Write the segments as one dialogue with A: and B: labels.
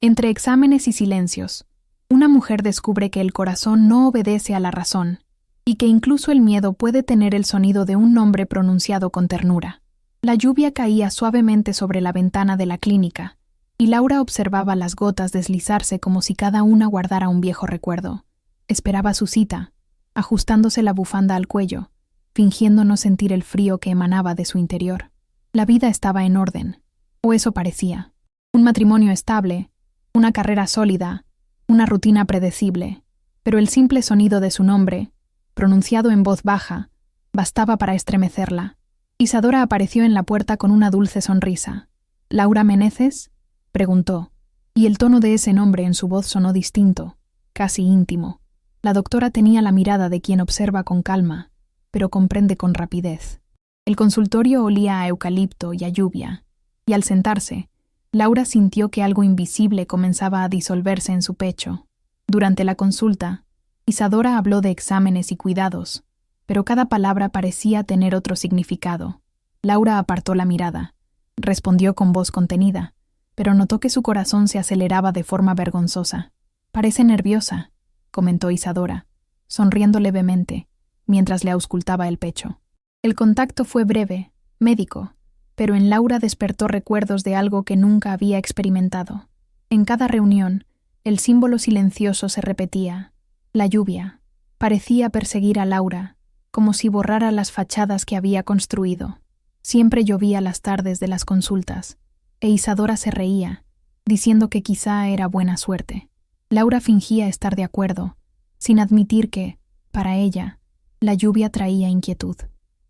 A: Entre exámenes y silencios, una mujer descubre que el corazón no obedece a la razón y que incluso el miedo puede tener el sonido de un nombre pronunciado con ternura. La lluvia caía suavemente sobre la ventana de la clínica y Laura observaba las gotas deslizarse como si cada una guardara un viejo recuerdo. Esperaba su cita, ajustándose la bufanda al cuello, fingiendo no sentir el frío que emanaba de su interior. La vida estaba en orden, o eso parecía. Un matrimonio estable, una carrera sólida, una rutina predecible, pero el simple sonido de su nombre, pronunciado en voz baja, bastaba para estremecerla. Isadora apareció en la puerta con una dulce sonrisa. «¿Laura Meneses?», preguntó, y el tono de ese nombre en su voz sonó distinto, casi íntimo. La doctora tenía la mirada de quien observa con calma, pero comprende con rapidez. El consultorio olía a eucalipto y a lluvia, y al sentarse, Laura sintió que algo invisible comenzaba a disolverse en su pecho. Durante la consulta, Isadora habló de exámenes y cuidados, pero cada palabra parecía tener otro significado. Laura apartó la mirada. Respondió con voz contenida, pero notó que su corazón se aceleraba de forma vergonzosa. «Parece nerviosa», comentó Isadora, sonriendo levemente, mientras le auscultaba el pecho. El contacto fue breve, médico, pero en Laura despertó recuerdos de algo que nunca había experimentado. En cada reunión, el símbolo silencioso se repetía. La lluvia parecía perseguir a Laura, como si borrara las fachadas que había construido. Siempre llovía las tardes de las consultas, e Isadora se reía, diciendo que quizá era buena suerte. Laura fingía estar de acuerdo, sin admitir que, para ella, la lluvia traía inquietud.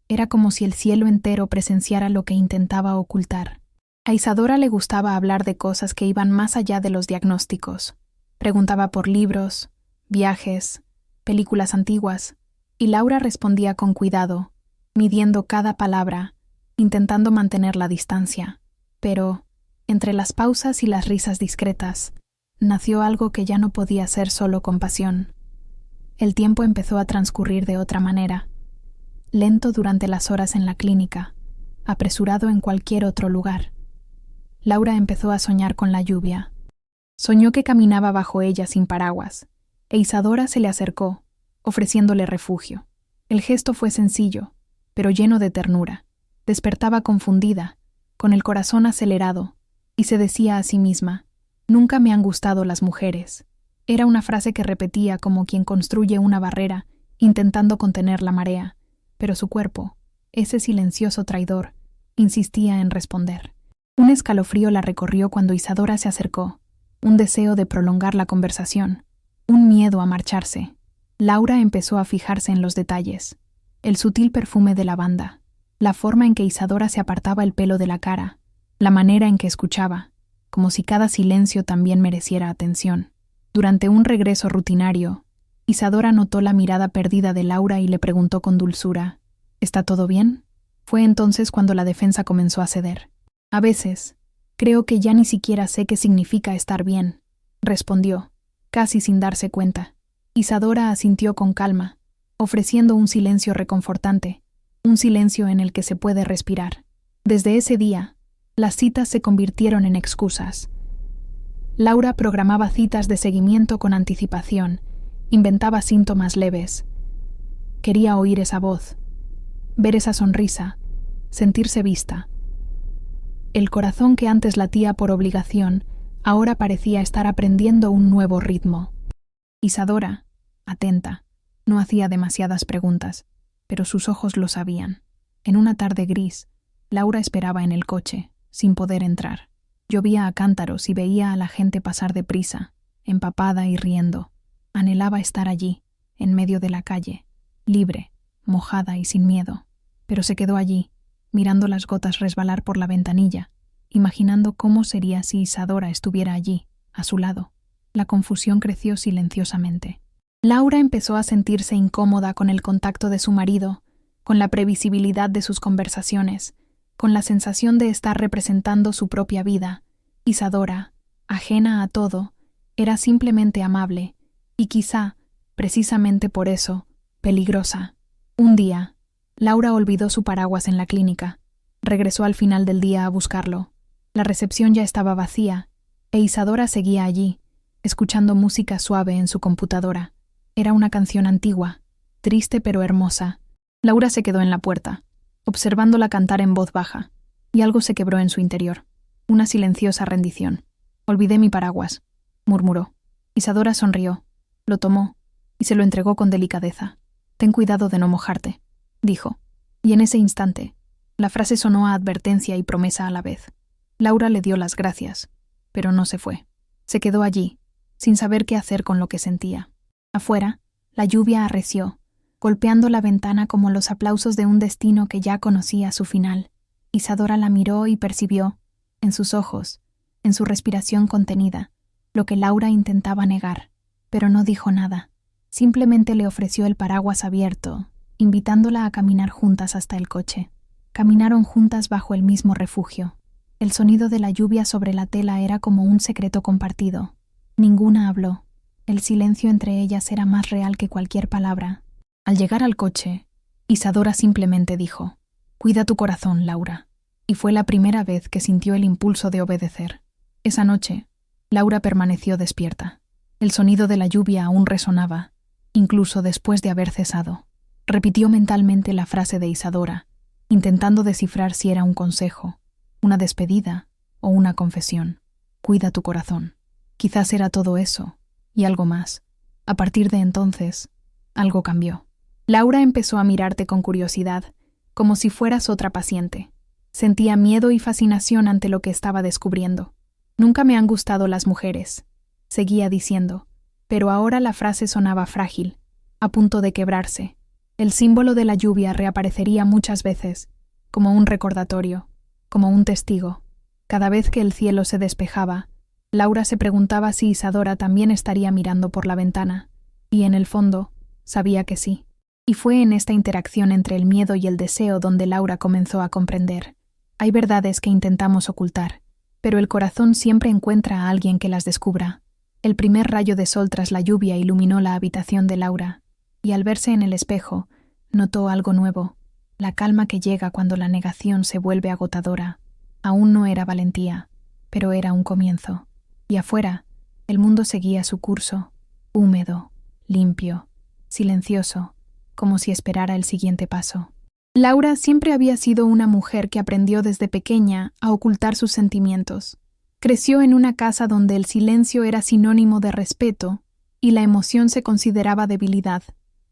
A: Era como si el cielo entero presenciara lo que intentaba ocultar. A Isadora le gustaba hablar de cosas que iban más allá de los diagnósticos. Preguntaba por libros, viajes, películas antiguas, y Laura respondía con cuidado, midiendo cada palabra, intentando mantener la distancia. Pero, entre las pausas y las risas discretas, nació algo que ya no podía ser solo compasión. El tiempo empezó a transcurrir de otra manera, lento durante las horas en la clínica, apresurado en cualquier otro lugar. Laura empezó a soñar con la lluvia. Soñó que caminaba bajo ella sin paraguas, e Isadora se le acercó, ofreciéndole refugio. El gesto fue sencillo, pero lleno de ternura. Despertaba confundida, con el corazón acelerado, y se decía a sí misma: «Nunca me han gustado las mujeres». Era una frase que repetía como quien construye una barrera, intentando contener la marea, pero su cuerpo, ese silencioso traidor, insistía en responder. Un escalofrío la recorrió cuando Isadora se acercó, un deseo de prolongar la conversación, un miedo a marcharse. Laura empezó a fijarse en los detalles: el sutil perfume de lavanda, la forma en que Isadora se apartaba el pelo de la cara, la manera en que escuchaba, como si cada silencio también mereciera atención. Durante un regreso rutinario, Isadora notó la mirada perdida de Laura y le preguntó con dulzura: «¿Está todo bien?». Fue entonces cuando la defensa comenzó a ceder. «A veces, creo que ya ni siquiera sé qué significa estar bien», respondió, casi sin darse cuenta. Isadora asintió con calma, ofreciendo un silencio reconfortante, un silencio en el que se puede respirar. Desde ese día, las citas se convirtieron en excusas. Laura programaba citas de seguimiento con anticipación, inventaba síntomas leves. Quería oír esa voz, ver esa sonrisa, sentirse vista. El corazón que antes latía por obligación, ahora parecía estar aprendiendo un nuevo ritmo. Isadora, atenta, no hacía demasiadas preguntas, pero sus ojos lo sabían. En una tarde gris, Laura esperaba en el coche, sin poder entrar. Llovía a cántaros y veía a la gente pasar deprisa, empapada y riendo. Anhelaba estar allí, en medio de la calle, libre, mojada y sin miedo. Pero se quedó allí, mirando las gotas resbalar por la ventanilla, imaginando cómo sería si Isadora estuviera allí, a su lado. La confusión creció silenciosamente. Laura empezó a sentirse incómoda con el contacto de su marido, con la previsibilidad de sus conversaciones, con la sensación de estar representando su propia vida. Isadora, ajena a todo, era simplemente amable, y quizá, precisamente por eso, peligrosa. Un día, Laura olvidó su paraguas en la clínica. Regresó al final del día a buscarlo. La recepción ya estaba vacía, e Isadora seguía allí, escuchando música suave en su computadora. Era una canción antigua, triste pero hermosa. Laura se quedó en la puerta, observándola cantar en voz baja, y algo se quebró en su interior. Una silenciosa rendición. «Olvidé mi paraguas», murmuró. Isadora sonrió, lo tomó y se lo entregó con delicadeza. «Ten cuidado de no mojarte», dijo, y en ese instante, la frase sonó a advertencia y promesa a la vez. Laura le dio las gracias, pero no se fue. Se quedó allí, sin saber qué hacer con lo que sentía. Afuera, la lluvia arreció, golpeando la ventana como los aplausos de un destino que ya conocía su final. Isadora la miró y percibió, en sus ojos, en su respiración contenida, lo que Laura intentaba negar, pero no dijo nada. Simplemente le ofreció el paraguas abierto, invitándola a caminar juntas hasta el coche. Caminaron juntas bajo el mismo refugio. El sonido de la lluvia sobre la tela era como un secreto compartido. Ninguna habló. El silencio entre ellas era más real que cualquier palabra. Al llegar al coche, Isadora simplemente dijo: «Cuida tu corazón, Laura». Y fue la primera vez que sintió el impulso de obedecer. Esa noche, Laura permaneció despierta. El sonido de la lluvia aún resonaba, incluso después de haber cesado. Repitió mentalmente la frase de Isadora, intentando descifrar si era un consejo, una despedida o una confesión. «Cuida tu corazón». Quizás era todo eso, y algo más. A partir de entonces, algo cambió. Laura empezó a mirarte con curiosidad, como si fueras otra paciente. Sentía miedo y fascinación ante lo que estaba descubriendo. «Nunca me han gustado las mujeres», seguía diciendo, pero ahora la frase sonaba frágil, a punto de quebrarse. El símbolo de la lluvia reaparecería muchas veces, como un recordatorio, como un testigo. Cada vez que el cielo se despejaba, Laura se preguntaba si Isadora también estaría mirando por la ventana, y en el fondo, sabía que sí. Y fue en esta interacción entre el miedo y el deseo donde Laura comenzó a comprender. Hay verdades que intentamos ocultar, pero el corazón siempre encuentra a alguien que las descubra. El primer rayo de sol tras la lluvia iluminó la habitación de Laura, y al verse en el espejo, notó algo nuevo, la calma que llega cuando la negación se vuelve agotadora. Aún no era valentía, pero era un comienzo. Y afuera, el mundo seguía su curso, húmedo, limpio, silencioso, como si esperara el siguiente paso. Laura siempre había sido una mujer que aprendió desde pequeña a ocultar sus sentimientos. Creció en una casa donde el silencio era sinónimo de respeto y la emoción se consideraba debilidad.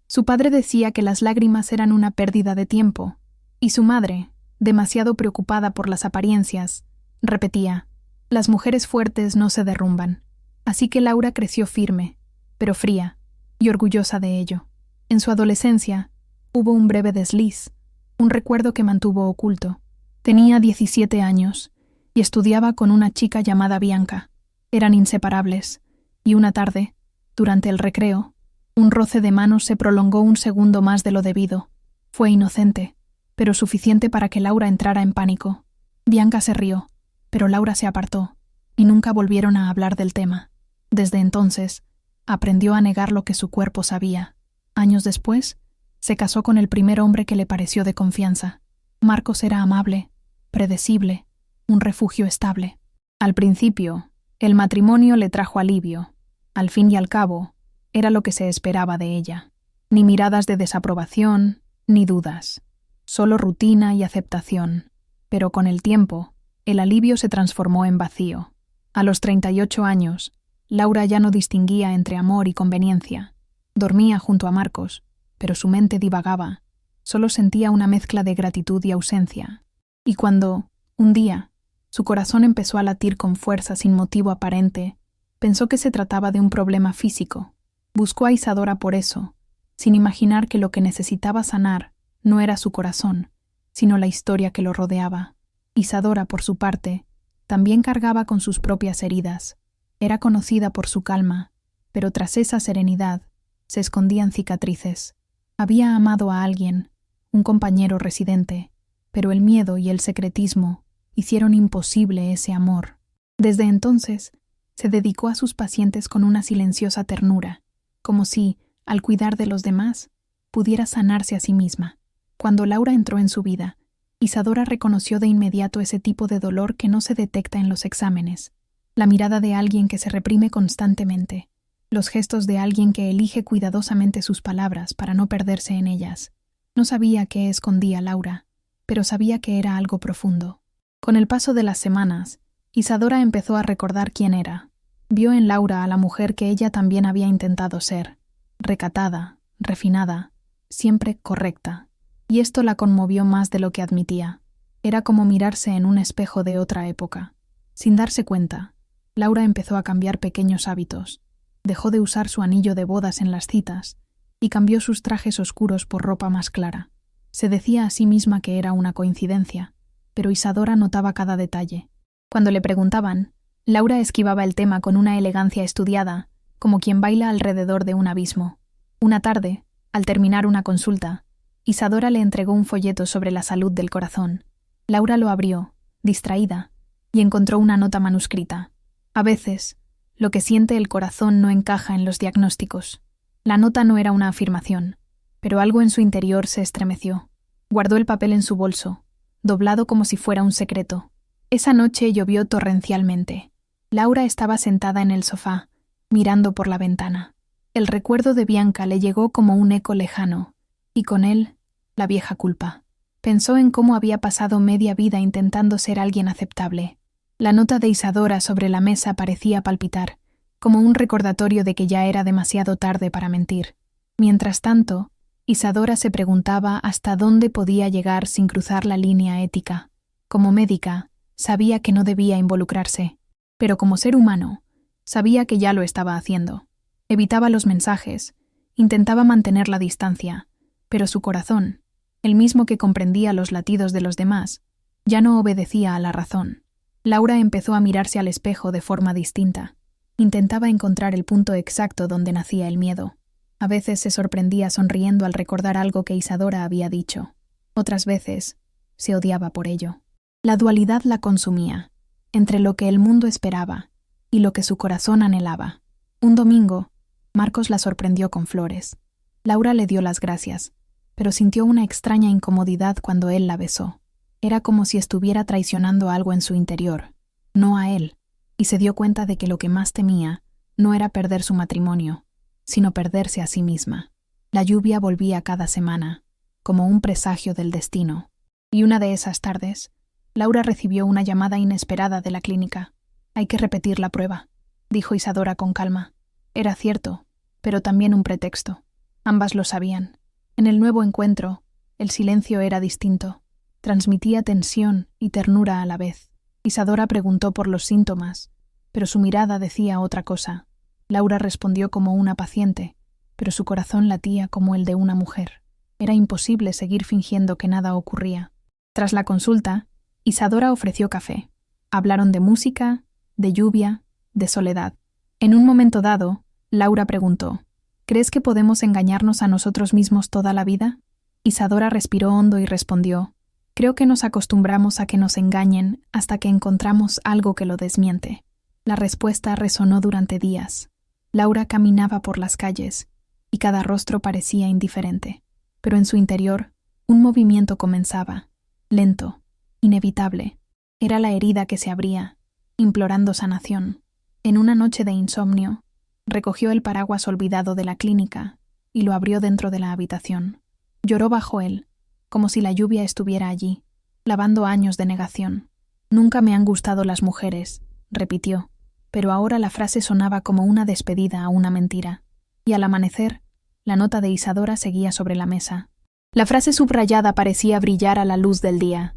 A: Su padre decía que las lágrimas eran una pérdida de tiempo, y su madre, demasiado preocupada por las apariencias, repetía: «Las mujeres fuertes no se derrumban». Así que Laura creció firme, pero fría, y orgullosa de ello. En su adolescencia, hubo un breve desliz, un recuerdo que mantuvo oculto. Tenía 17 años, y estudiaba con una chica llamada Bianca. Eran inseparables, y una tarde, durante el recreo, un roce de manos se prolongó un segundo más de lo debido. Fue inocente, pero suficiente para que Laura entrara en pánico. Bianca se rió, pero Laura se apartó, y nunca volvieron a hablar del tema. Desde entonces, aprendió a negar lo que su cuerpo sabía. Años después, se casó con el primer hombre que le pareció de confianza. Marcos era amable, predecible, un refugio estable. Al principio, el matrimonio le trajo alivio. Al fin y al cabo, era lo que se esperaba de ella. Ni miradas de desaprobación, ni dudas. Solo rutina y aceptación. Pero con el tiempo, el alivio se transformó en vacío. A los 38 años, Laura ya no distinguía entre amor y conveniencia. Dormía junto a Marcos, pero su mente divagaba. Solo sentía una mezcla de gratitud y ausencia. Y cuando, un día, su corazón empezó a latir con fuerza sin motivo aparente, pensó que se trataba de un problema físico. Buscó a Isadora por eso, sin imaginar que lo que necesitaba sanar no era su corazón, sino la historia que lo rodeaba. Isadora, por su parte, también cargaba con sus propias heridas. Era conocida por su calma, pero tras esa serenidad se escondían cicatrices. Había amado a alguien, un compañero residente, pero el miedo y el secretismo hicieron imposible ese amor. Desde entonces, se dedicó a sus pacientes con una silenciosa ternura, como si, al cuidar de los demás, pudiera sanarse a sí misma. Cuando Laura entró en su vida, Isadora reconoció de inmediato ese tipo de dolor que no se detecta en los exámenes. la mirada de alguien que se reprime constantemente, los gestos de alguien que elige cuidadosamente sus palabras para no perderse en ellas. No sabía qué escondía Laura, pero sabía que era algo profundo. Con el paso de las semanas, Isadora empezó a recordar quién era. Vio en Laura a la mujer que ella también había intentado ser, recatada, refinada, siempre correcta. Y esto la conmovió más de lo que admitía. Era como mirarse en un espejo de otra época. Sin darse cuenta, Laura empezó a cambiar pequeños hábitos. Dejó de usar su anillo de bodas en las citas y cambió sus trajes oscuros por ropa más clara. Se decía a sí misma que era una coincidencia, pero Isadora notaba cada detalle. Cuando le preguntaban, Laura esquivaba el tema con una elegancia estudiada, como quien baila alrededor de un abismo. Una tarde, al terminar una consulta, Isadora le entregó un folleto sobre la salud del corazón. Laura lo abrió, distraída, y encontró una nota manuscrita. A veces, lo que siente el corazón no encaja en los diagnósticos. La nota no era una afirmación, pero algo en su interior se estremeció. Guardó el papel en su bolso, doblado como si fuera un secreto. Esa noche llovió torrencialmente. Laura estaba sentada en el sofá, mirando por la ventana. El recuerdo de Bianca le llegó como un eco lejano, y con él, la vieja culpa. Pensó en cómo había pasado media vida intentando ser alguien aceptable. La nota de Isadora sobre la mesa parecía palpitar, como un recordatorio de que ya era demasiado tarde para mentir. Mientras tanto, Isadora se preguntaba hasta dónde podía llegar sin cruzar la línea ética. Como médica, sabía que no debía involucrarse, pero como ser humano, sabía que ya lo estaba haciendo. Evitaba los mensajes, intentaba mantener la distancia, pero su corazón, el mismo que comprendía los latidos de los demás, ya no obedecía a la razón. Laura empezó a mirarse al espejo de forma distinta. Intentaba encontrar el punto exacto donde nacía el miedo. A veces se sorprendía sonriendo al recordar algo que Isadora había dicho. Otras veces se odiaba por ello. La dualidad la consumía, entre lo que el mundo esperaba y lo que su corazón anhelaba. Un domingo, Marcos la sorprendió con flores. Laura le dio las gracias, pero sintió una extraña incomodidad cuando él la besó. Era como si estuviera traicionando algo en su interior, no a él, y se dio cuenta de que lo que más temía no era perder su matrimonio, sino perderse a sí misma. La lluvia volvía cada semana, como un presagio del destino, y una de esas tardes, Laura recibió una llamada inesperada de la clínica. «Hay que repetir la prueba», dijo Isadora con calma. Era cierto, pero también un pretexto. Ambas lo sabían. En el nuevo encuentro, el silencio era distinto. Transmitía tensión y ternura a la vez. Isadora preguntó por los síntomas, pero su mirada decía otra cosa. Laura respondió como una paciente, pero su corazón latía como el de una mujer. Era imposible seguir fingiendo que nada ocurría. Tras la consulta, Isadora ofreció café. Hablaron de música, de lluvia, de soledad. En un momento dado, Laura preguntó: «¿Crees que podemos engañarnos a nosotros mismos toda la vida?» Isadora respiró hondo y respondió: «Creo que nos acostumbramos a que nos engañen hasta que encontramos algo que lo desmiente». La respuesta resonó durante días. Laura caminaba por las calles, y cada rostro parecía indiferente. Pero en su interior, un movimiento comenzaba, lento, inevitable. Era la herida que se abría, implorando sanación. En una noche de insomnio, recogió el paraguas olvidado de la clínica y lo abrió dentro de la habitación. Lloró bajo él, como si la lluvia estuviera allí, lavando años de negación. «Nunca me han gustado las mujeres», repitió, pero ahora la frase sonaba como una despedida a una mentira. Y al amanecer, la nota de Isadora seguía sobre la mesa. La frase subrayada parecía brillar a la luz del día.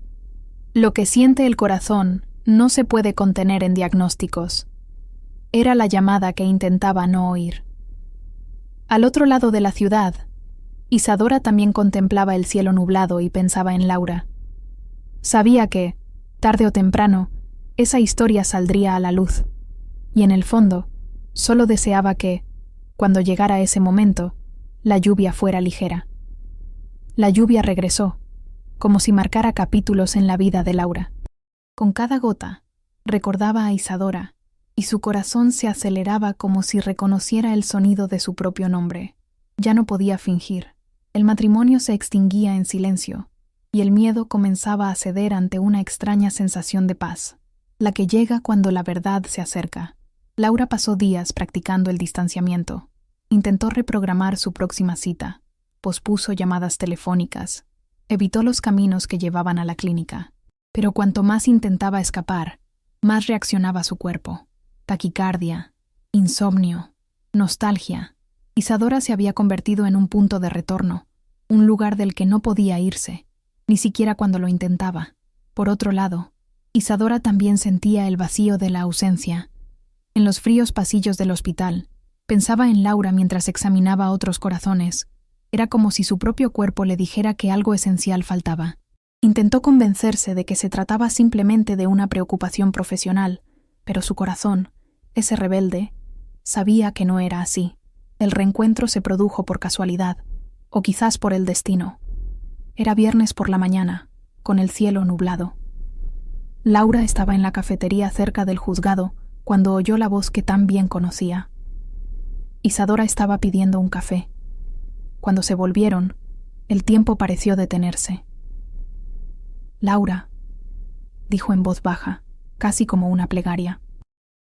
A: «Lo que siente el corazón no se puede contener en diagnósticos». Era la llamada que intentaba no oír. Al otro lado de la ciudad, Isadora también contemplaba el cielo nublado y pensaba en Laura. Sabía que, tarde o temprano, esa historia saldría a la luz, y en el fondo, solo deseaba que, cuando llegara ese momento, la lluvia fuera ligera. La lluvia regresó, como si marcara capítulos en la vida de Laura. Con cada gota, recordaba a Isadora, y su corazón se aceleraba como si reconociera el sonido de su propio nombre. Ya no podía fingir. El matrimonio se extinguía en silencio, y el miedo comenzaba a ceder ante una extraña sensación de paz. la que llega cuando la verdad se acerca. Laura pasó días practicando el distanciamiento. Intentó reprogramar su próxima cita, pospuso llamadas telefónicas, evitó los caminos que llevaban a la clínica. Pero cuanto más intentaba escapar, más reaccionaba su cuerpo. Taquicardia, insomnio, nostalgia. Isadora se había convertido en un punto de retorno, un lugar del que no podía irse, ni siquiera cuando lo intentaba. Por otro lado, Isadora también sentía el vacío de la ausencia. En los fríos pasillos del hospital, pensaba en Laura mientras examinaba otros corazones. Era como si su propio cuerpo le dijera que algo esencial faltaba. Intentó convencerse de que se trataba simplemente de una preocupación profesional, pero su corazón, ese rebelde, sabía que no era así. El reencuentro se produjo por casualidad, o quizás por el destino. Era viernes por la mañana, con el cielo nublado. Laura estaba en la cafetería cerca del juzgado cuando oyó la voz que tan bien conocía. Isadora estaba pidiendo un café. Cuando se volvieron, el tiempo pareció detenerse. «Laura», dijo en voz baja, casi como una plegaria.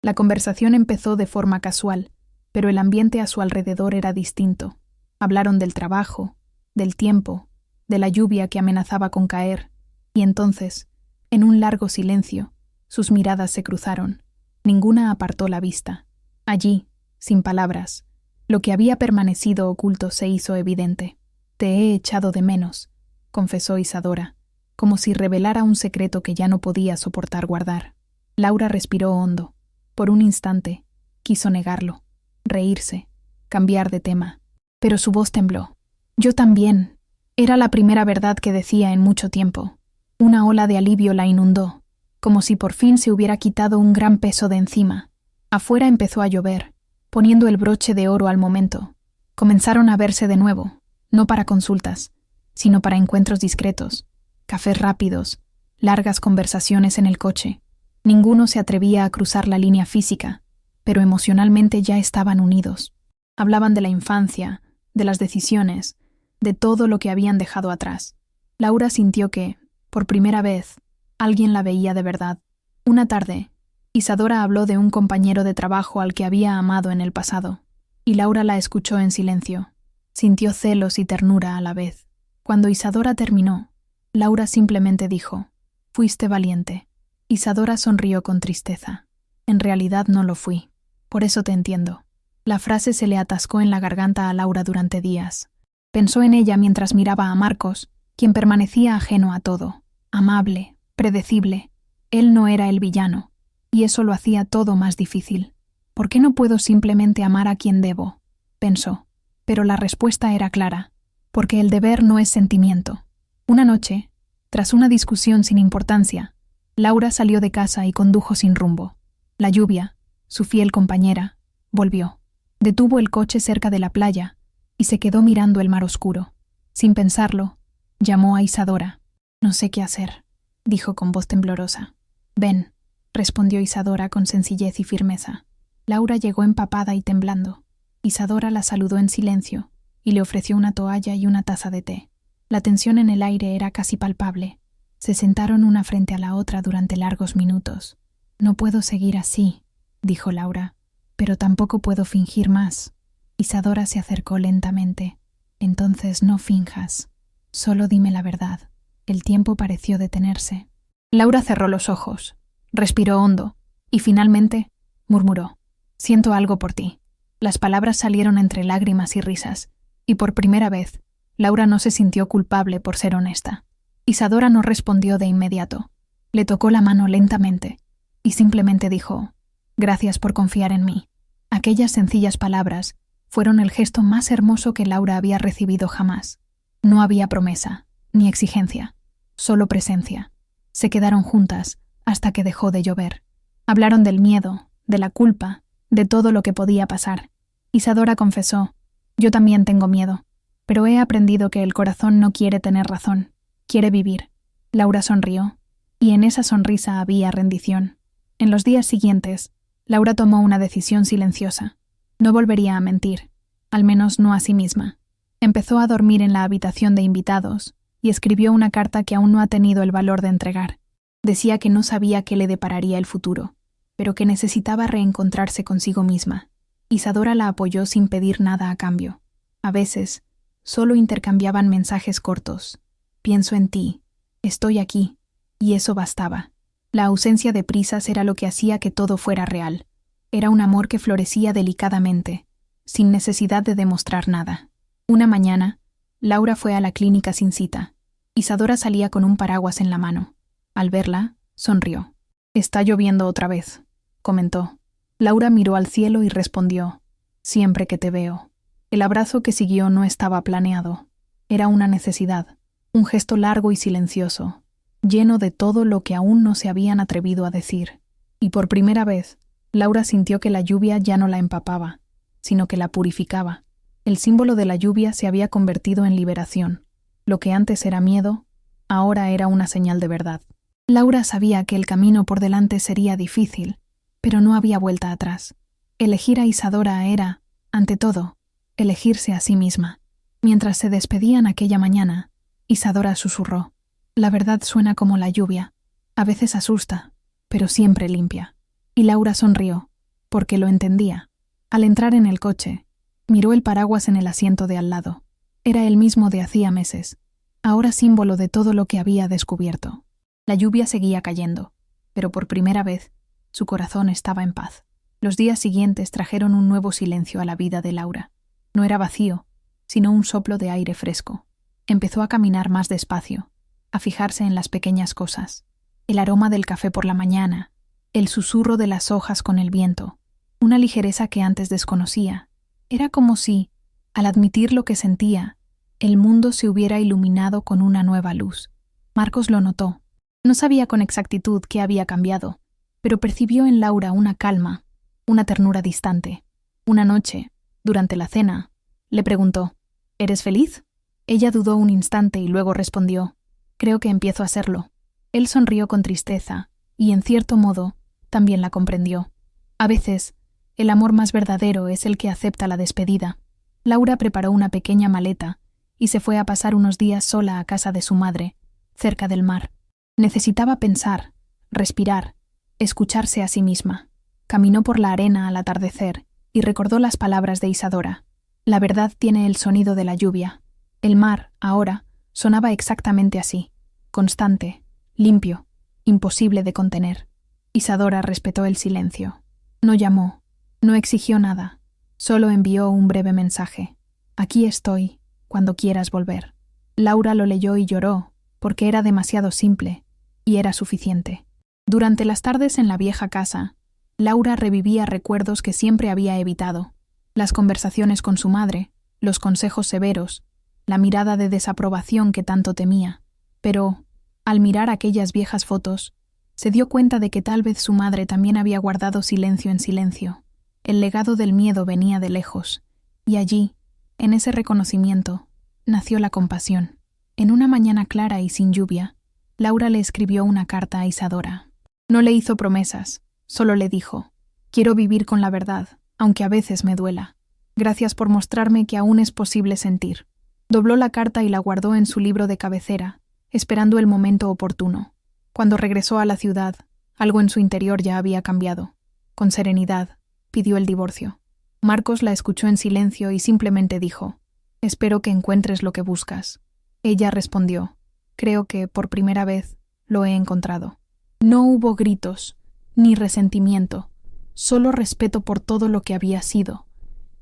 A: La conversación empezó de forma casual, pero el ambiente a su alrededor era distinto. Hablaron del trabajo, del tiempo, de la lluvia que amenazaba con caer, y entonces, en un largo silencio, sus miradas se cruzaron. Ninguna apartó la vista. Allí, sin palabras, lo que había permanecido oculto se hizo evidente. «Te he echado de menos», confesó Isadora, como si revelara un secreto que ya no podía soportar guardar. Laura respiró hondo. Por un instante, quiso negarlo, reírse, cambiar de tema. Pero su voz tembló. «Yo también». Era la primera verdad que decía en mucho tiempo. Una ola de alivio la inundó, como si por fin se hubiera quitado un gran peso de encima. Afuera empezó a llover, poniendo el broche de oro al momento. Comenzaron a verse de nuevo, no para consultas, sino para encuentros discretos, cafés rápidos, largas conversaciones en el coche. Ninguno se atrevía a cruzar la línea física, pero emocionalmente ya estaban unidos. Hablaban de la infancia, de las decisiones, de todo lo que habían dejado atrás. Laura sintió que, por primera vez, alguien la veía de verdad. Una tarde, Isadora habló de un compañero de trabajo al que había amado en el pasado, y Laura la escuchó en silencio. Sintió celos y ternura a la vez. Cuando Isadora terminó, Laura simplemente dijo: «Fuiste valiente». Isadora sonrió con tristeza. «En realidad no lo fui. Por eso te entiendo». La frase se le atascó en la garganta a Laura durante días. Pensó en ella mientras miraba a Marcos, quien permanecía ajeno a todo, amable, predecible. Él no era el villano, y eso lo hacía todo más difícil. «¿Por qué no puedo simplemente amar a quien debo?», pensó. Pero la respuesta era clara: porque el deber no es sentimiento. Una noche, tras una discusión sin importancia, Laura salió de casa y condujo sin rumbo. La lluvia, su fiel compañera, volvió. Detuvo el coche cerca de la playa y se quedó mirando el mar oscuro. Sin pensarlo, llamó a Isadora. «No sé qué hacer», dijo con voz temblorosa. «Ven», respondió Isadora con sencillez y firmeza. Laura llegó empapada y temblando. Isadora la saludó en silencio y le ofreció una toalla y una taza de té. La tensión en el aire era casi palpable. Se sentaron una frente a la otra durante largos minutos. «No puedo seguir así», dijo Laura, «pero tampoco puedo fingir más». Isadora se acercó lentamente. «Entonces no finjas. Solo dime la verdad». El tiempo pareció detenerse. Laura cerró los ojos, respiró hondo y finalmente murmuró: «Siento algo por ti». Las palabras salieron entre lágrimas y risas, y por primera vez, Laura no se sintió culpable por ser honesta. Isadora no respondió de inmediato. Le tocó la mano lentamente y simplemente dijo: «Gracias por confiar en mí». Aquellas sencillas palabras fueron el gesto más hermoso que Laura había recibido jamás. No había promesa, ni exigencia, solo presencia. Se quedaron juntas hasta que dejó de llover. Hablaron del miedo, de la culpa, de todo lo que podía pasar. Isadora confesó: «Yo también tengo miedo, pero he aprendido que el corazón no quiere tener razón, quiere vivir». Laura sonrió, y en esa sonrisa había rendición. En los días siguientes, Laura tomó una decisión silenciosa. No volvería a mentir, al menos no a sí misma. Empezó a dormir en la habitación de invitados y escribió una carta que aún no ha tenido el valor de entregar. Decía que no sabía qué le depararía el futuro, pero que necesitaba reencontrarse consigo misma. Isadora la apoyó sin pedir nada a cambio. A veces, solo intercambiaban mensajes cortos. Pienso en ti, estoy aquí, y eso bastaba. La ausencia de prisas era lo que hacía que todo fuera real. Era un amor que florecía delicadamente, sin necesidad de demostrar nada. Una mañana, Laura fue a la clínica sin cita. Isadora salía con un paraguas en la mano. Al verla, sonrió. «Está lloviendo otra vez», comentó. Laura miró al cielo y respondió: «Siempre que te veo». El abrazo que siguió no estaba planeado. Era una necesidad, un gesto largo y silencioso, lleno de todo lo que aún no se habían atrevido a decir. Y por primera vez, Laura sintió que la lluvia ya no la empapaba, sino que la purificaba. El símbolo de la lluvia se había convertido en liberación. Lo que antes era miedo, ahora era una señal de verdad. Laura sabía que el camino por delante sería difícil, pero no había vuelta atrás. Elegir a Isadora era, ante todo, elegirse a sí misma. Mientras se despedían aquella mañana, Isadora susurró: «La verdad suena como la lluvia. A veces asusta, pero siempre limpia». Y Laura sonrió, porque lo entendía. Al entrar en el coche, miró el paraguas en el asiento de al lado. Era el mismo de hacía meses, ahora símbolo de todo lo que había descubierto. La lluvia seguía cayendo, pero por primera vez, su corazón estaba en paz. Los días siguientes trajeron un nuevo silencio a la vida de Laura. No era vacío, sino un soplo de aire fresco. Empezó a caminar más despacio, a fijarse en las pequeñas cosas. El aroma del café por la mañana, el susurro de las hojas con el viento, una ligereza que antes desconocía. Era como si, al admitir lo que sentía, el mundo se hubiera iluminado con una nueva luz. Marcos lo notó. No sabía con exactitud qué había cambiado, pero percibió en Laura una calma, una ternura distante. Una noche, durante la cena, le preguntó: «¿Eres feliz?». Ella dudó un instante y luego respondió: «Creo que empiezo a serlo». Él sonrió con tristeza y, en cierto modo, también la comprendió. A veces, el amor más verdadero es el que acepta la despedida. Laura preparó una pequeña maleta y se fue a pasar unos días sola a casa de su madre, cerca del mar. Necesitaba pensar, respirar, escucharse a sí misma. Caminó por la arena al atardecer y recordó las palabras de Isadora. La verdad tiene el sonido de la lluvia. El mar, ahora, sonaba exactamente así, constante, limpio, imposible de contener. Isadora respetó el silencio. No llamó, no exigió nada, solo envió un breve mensaje: «Aquí estoy, cuando quieras volver». Laura lo leyó y lloró, porque era demasiado simple, y era suficiente. Durante las tardes en la vieja casa, Laura revivía recuerdos que siempre había evitado: las conversaciones con su madre, los consejos severos, la mirada de desaprobación que tanto temía. Pero, al mirar aquellas viejas fotos, se dio cuenta de que tal vez su madre también había guardado silencio en silencio. El legado del miedo venía de lejos, y allí, en ese reconocimiento, nació la compasión. En una mañana clara y sin lluvia, Laura le escribió una carta a Isadora. No le hizo promesas, solo le dijo: «Quiero vivir con la verdad, aunque a veces me duela. Gracias por mostrarme que aún es posible sentir». Dobló la carta y la guardó en su libro de cabecera, esperando el momento oportuno. Cuando regresó a la ciudad, algo en su interior ya había cambiado. Con serenidad, pidió el divorcio. Marcos la escuchó en silencio y simplemente dijo: «Espero que encuentres lo que buscas». Ella respondió: «Creo que, por primera vez, lo he encontrado». No hubo gritos, ni resentimiento, solo respeto por todo lo que había sido.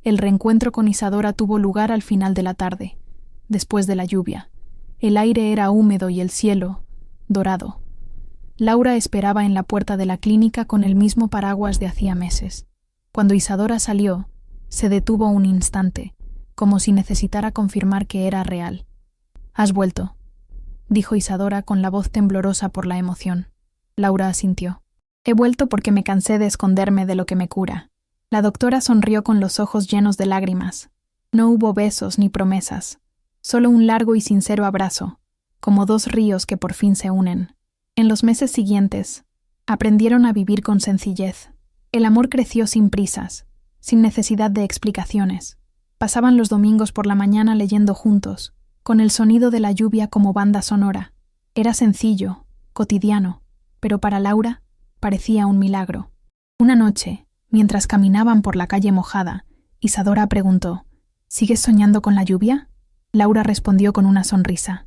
A: El reencuentro con Isadora tuvo lugar al final de la tarde, después de la lluvia. El aire era húmedo y el cielo, dorado. Laura esperaba en la puerta de la clínica con el mismo paraguas de hacía meses. Cuando Isadora salió, se detuvo un instante, como si necesitara confirmar que era real. «¿Has vuelto?», dijo Isadora con la voz temblorosa por la emoción. Laura asintió. «He vuelto porque me cansé de esconderme de lo que me cura». La doctora sonrió con los ojos llenos de lágrimas. No hubo besos ni promesas, solo un largo y sincero abrazo, como dos ríos que por fin se unen. En los meses siguientes, aprendieron a vivir con sencillez. El amor creció sin prisas, sin necesidad de explicaciones. Pasaban los domingos por la mañana leyendo juntos, con el sonido de la lluvia como banda sonora. Era sencillo, cotidiano, pero para Laura parecía un milagro. Una noche, mientras caminaban por la calle mojada, Isadora preguntó: ¿Sigues soñando con la lluvia? Laura respondió con una sonrisa: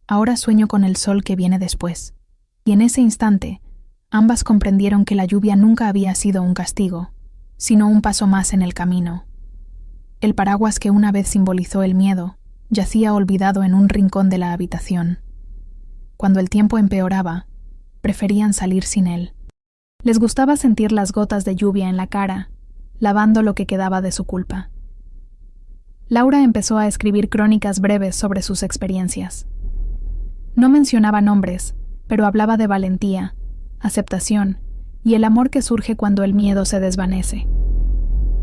A: Ahora sueño con el sol que viene después. Y en ese instante, ambas comprendieron que la lluvia nunca había sido un castigo, sino un paso más en el camino. El paraguas que una vez simbolizó el miedo yacía olvidado en un rincón de la habitación. Cuando el tiempo empeoraba, preferían salir sin él. Les gustaba sentir las gotas de lluvia en la cara, lavando lo que quedaba de su culpa. Laura empezó a escribir crónicas breves sobre sus experiencias. No mencionaba nombres, pero hablaba de valentía, aceptación y el amor que surge cuando el miedo se desvanece.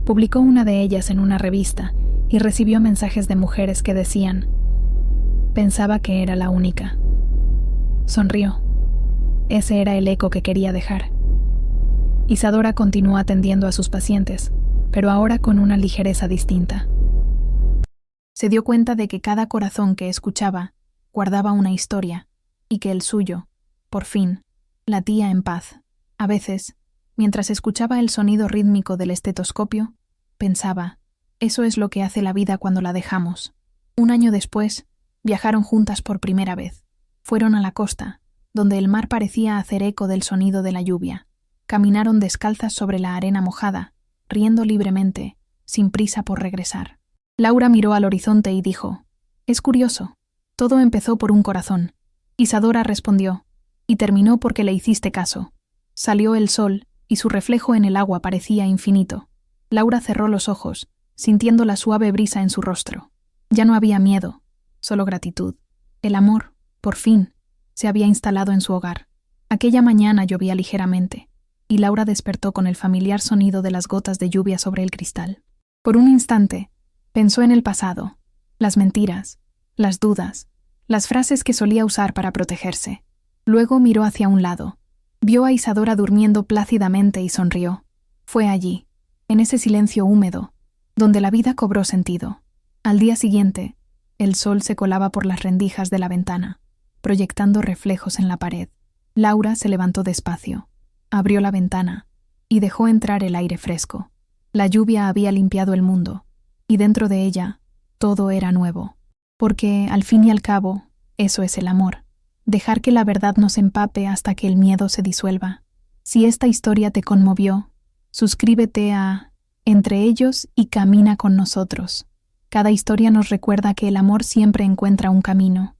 A: Publicó una de ellas en una revista y recibió mensajes de mujeres que decían: pensaba que era la única. Sonrió. Ese era el eco que quería dejar. Isadora continuó atendiendo a sus pacientes, pero ahora con una ligereza distinta. Se dio cuenta de que cada corazón que escuchaba guardaba una historia, y que el suyo, por fin, latía en paz. A veces, mientras escuchaba el sonido rítmico del estetoscopio, pensaba: eso es lo que hace la vida cuando la dejamos. Un año después, viajaron juntas por primera vez. Fueron a la costa, donde el mar parecía hacer eco del sonido de la lluvia. Caminaron descalzas sobre la arena mojada, riendo libremente, sin prisa por regresar. Laura miró al horizonte y dijo: es curioso, todo empezó por un corazón. Isadora respondió: y terminó porque le hiciste caso. Salió el sol, y su reflejo en el agua parecía infinito. Laura cerró los ojos, sintiendo la suave brisa en su rostro. Ya no había miedo, solo gratitud. El amor, por fin, se había instalado en su hogar. Aquella mañana llovía ligeramente, y Laura despertó con el familiar sonido de las gotas de lluvia sobre el cristal. Por un instante, pensó en el pasado, las mentiras, las dudas, las frases que solía usar para protegerse. Luego miró hacia un lado. Vio a Isadora durmiendo plácidamente y sonrió. Fue allí, en ese silencio húmedo, donde la vida cobró sentido. Al día siguiente, el sol se colaba por las rendijas de la ventana, proyectando reflejos en la pared. Laura se levantó despacio, abrió la ventana y dejó entrar el aire fresco. La lluvia había limpiado el mundo, y dentro de ella todo era nuevo. Porque, al fin y al cabo, eso es el amor. Dejar que la verdad nos empape hasta que el miedo se disuelva. Si esta historia te conmovió, suscríbete a Entre ellos y camina con nosotros. Cada historia nos recuerda que el amor siempre encuentra un camino.